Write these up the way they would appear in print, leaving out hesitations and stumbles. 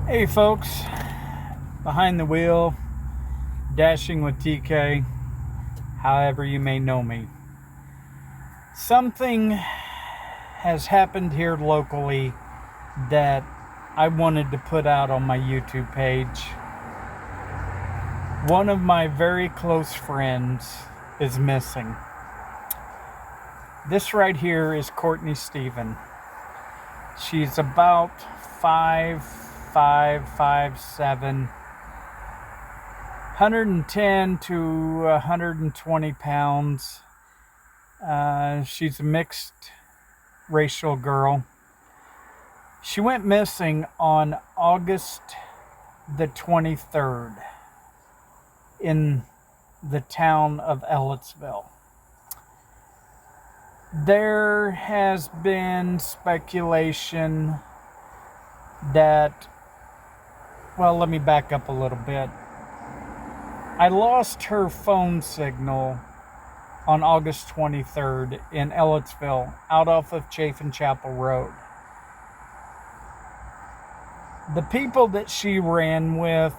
Hey folks, behind the wheel, dashing with TK, however you may know me. Something has happened here locally that I wanted to put out on my YouTube page. One of my very close friends is missing. This right here is Courtney Stephen. She's about 5'5", 5'7", 110 to 120 pounds. She's a mixed racial girl. She went missing on August the 23rd in the town of Ellettsville. There has been speculation that, well, let me back up a little bit. I lost her phone signal on August 23rd in Ellettsville, out off of Chafin Chapel Road. The people that she ran with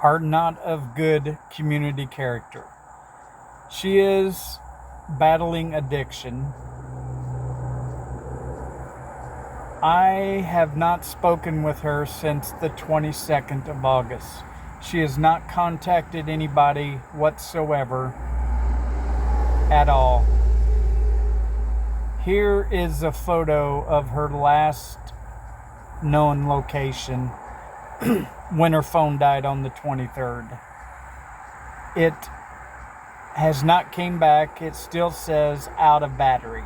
are not of good community character. She is battling addiction. I have not spoken with her since the 22nd of August. She has not contacted anybody whatsoever at all. Here is a photo of her last known location when her phone died on the 23rd. It has not came back. It still says out of battery.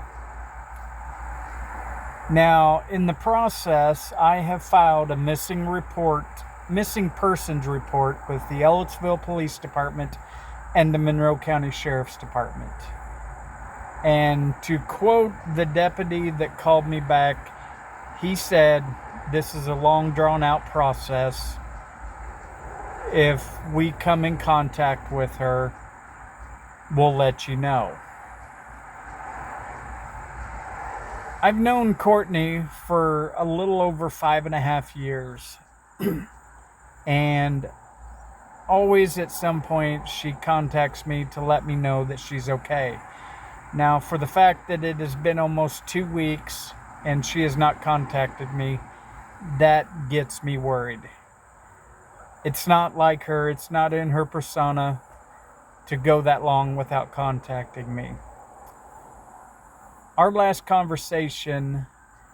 Now, in the process, I have filed a missing persons report with the Ellettsville Police Department and the Monroe County Sheriff's Department. And to quote the deputy that called me back, he said, "This is a long drawn out process. If we come in contact with her, we'll let you know." I've known Courtney for a little over 5.5 years. And always at some point she contacts me to let me know that she's okay. Now, for the fact that it has been almost 2 weeks and she has not contacted me, that gets me worried. It's not like her. It's not in her persona to go that long without contacting me. Our last conversation,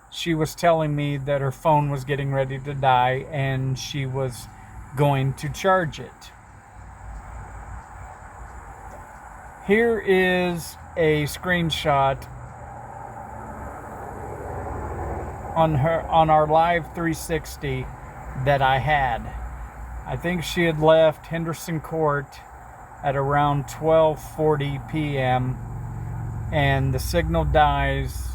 she was telling me that her phone was getting ready to die and she was going to charge it. Here is a screenshot on our live 360 that I had. I think she had left Henderson Court at around 12:40 p.m. and the signal dies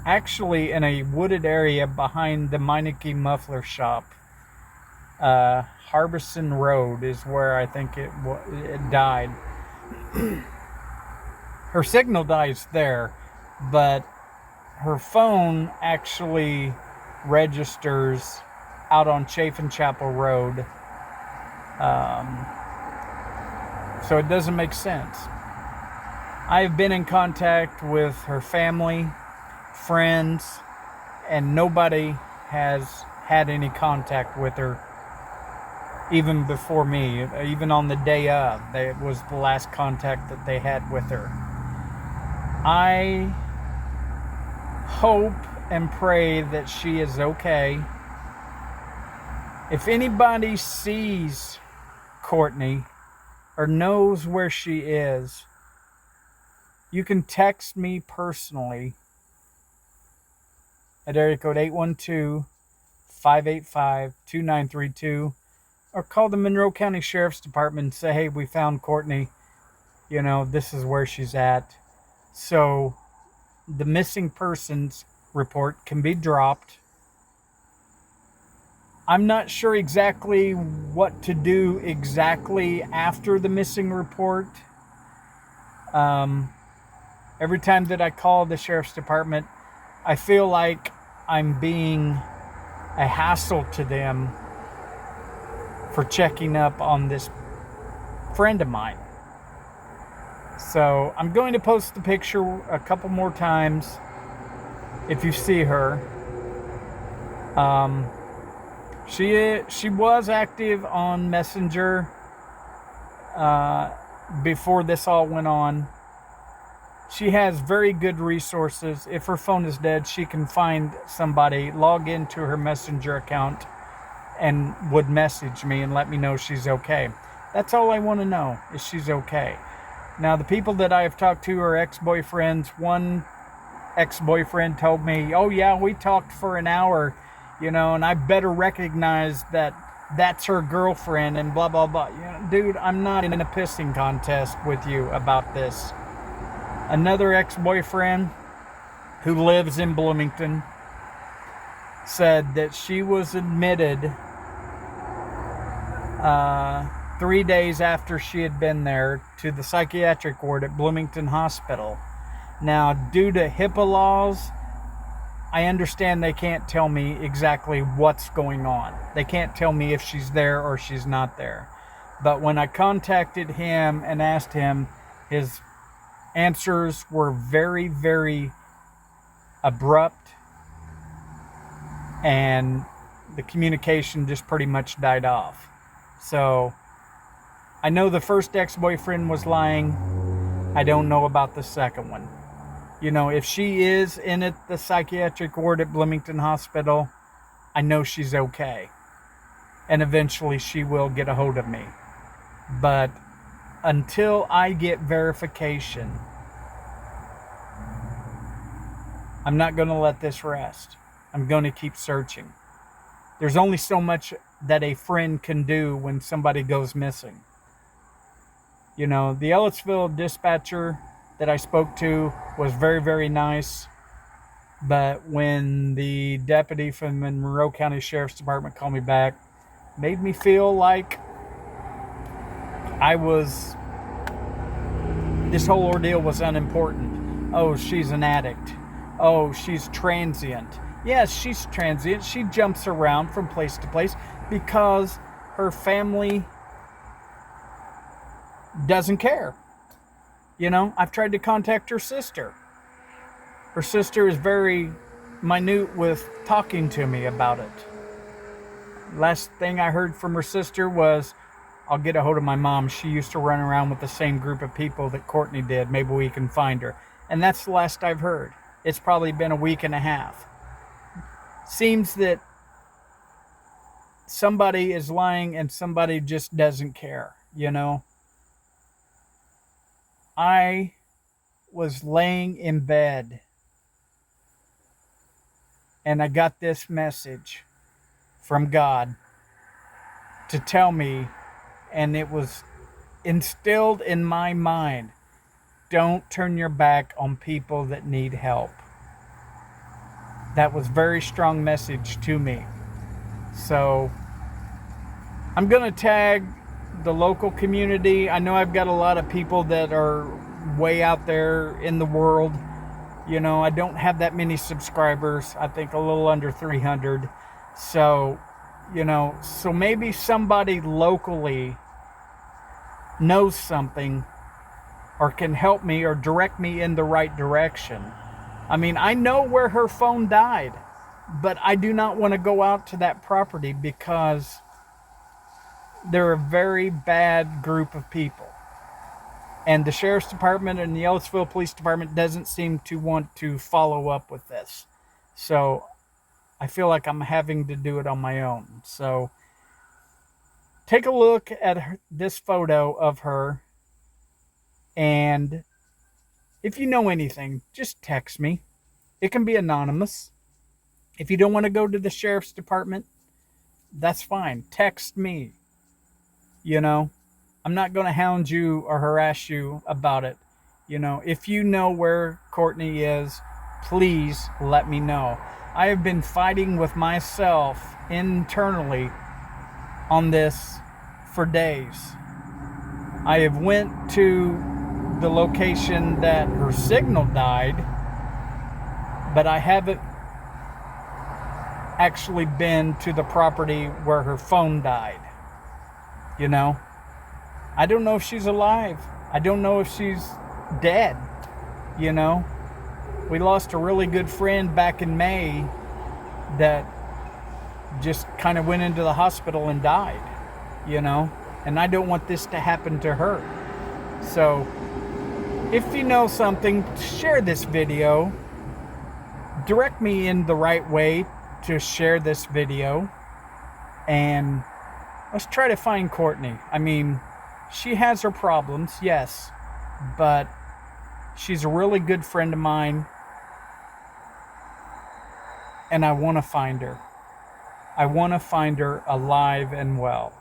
actually in a wooded area behind the Meineke Muffler Shop. Harbison Road is where I think it died. Her signal dies there, but her phone actually registers out on Chafin Chapel Road. So it doesn't make sense. I have been in contact with her family, friends, and nobody has had any contact with her even before me. Even on the day of, it was the last contact that they had with her. I hope and pray that she is okay. If anybody sees Courtney or knows where she is, you can text me personally at area code 812-585-2932 or call the Monroe County Sheriff's Department and say, "Hey, we found Courtney. This is where she's at." So the missing persons report can be dropped. I'm not sure exactly what to do exactly after the missing report. Every time that I call the Sheriff's Department, I feel like I'm being a hassle to them for checking up on this friend of mine. So I'm going to post the picture a couple more times if you see her. She was active on Messenger before this all went on. She has very good resources. If her phone is dead, she can find somebody, log into her Messenger account, and would message me and let me know she's okay. That's all I want to know, is she's okay. Now, the people that I have talked to are ex-boyfriends. One ex-boyfriend told me, oh yeah, we talked for an hour, and I better recognize that that's her girlfriend and blah, blah, blah. Dude, I'm not in a pissing contest with you about this. Another ex-boyfriend who lives in Bloomington said that she was admitted 3 days after she had been there to the psychiatric ward at Bloomington Hospital. Now, due to HIPAA laws, I understand they can't tell me exactly what's going on. They can't tell me if she's there or she's not there. But when I contacted him and asked him, his answers were very, very abrupt, and the communication just pretty much died off. So I know the first ex-boyfriend was lying. I don't know about the second one. If she is in the psychiatric ward at Bloomington Hospital, I know she's okay. And eventually she will get a hold of me. But until I get verification, I'm not going to let this rest. I'm going to keep searching. There's only so much that a friend can do when somebody goes missing. The Ellettsville dispatcher that I spoke to was very, very nice. But when the deputy from the Monroe County Sheriff's Department called me back, made me feel like this whole ordeal was unimportant. Oh, she's an addict. Oh, she's transient. Yes, she's transient. She jumps around from place to place because her family doesn't care. I've tried to contact her sister. Her sister is very minute with talking to me about it. Last thing I heard from her sister was, I'll get a hold of my mom. She used to run around with the same group of people that Courtney did. Maybe we can find her. And that's the last I've heard. It's probably been a week and a half. Seems that somebody is lying and somebody just doesn't care, I was laying in bed and I got this message from God to tell me, and it was instilled in my mind, don't turn your back on people that need help. That was a very strong message to me. So I'm going to tag the local community. I know I've got a lot of people that are way out there in the world. I don't have that many subscribers. I think a little under 300. So, so maybe somebody locally knows something or can help me or direct me in the right direction. I mean, I know where her phone died, but I do not want to go out to that property because they're a very bad group of people. And the Sheriff's Department and the Ellettsville Police Department doesn't seem to want to follow up with this. So I feel like I'm having to do it on my own. So take a look at this photo of her. And if you know anything, just text me. It can be anonymous. If you don't want to go to the Sheriff's Department, that's fine. Text me. I'm not going to hound you or harass you about it. If you know where Courtney is, please let me know. I have been fighting with myself internally on this for days. I have went to the location that her signal died but I haven't actually been to the property where her phone died. You know, I don't know if she's alive. I don't know if she's dead. You know, we lost a really good friend back in May that just kind of went into the hospital and died, you know, and I don't want this to happen to her. So if you know something, share this video. Direct me in the right way to share this video, and let's try to find Courtney. I mean, she has her problems, yes, but she's a really good friend of mine, and I want to find her. I want to find her alive and well.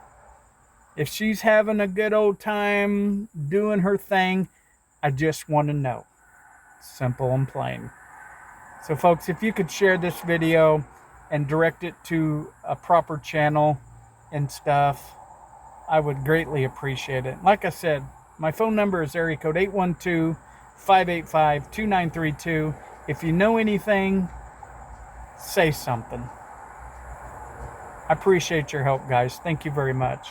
If she's having a good old time doing her thing, I just want to know. Simple and plain. So folks, if you could share this video and direct it to a proper channel and stuff, I would greatly appreciate it. Like I said, my phone number is area code 812-585-2932. If you know anything, say something. I appreciate your help, guys. Thank you very much.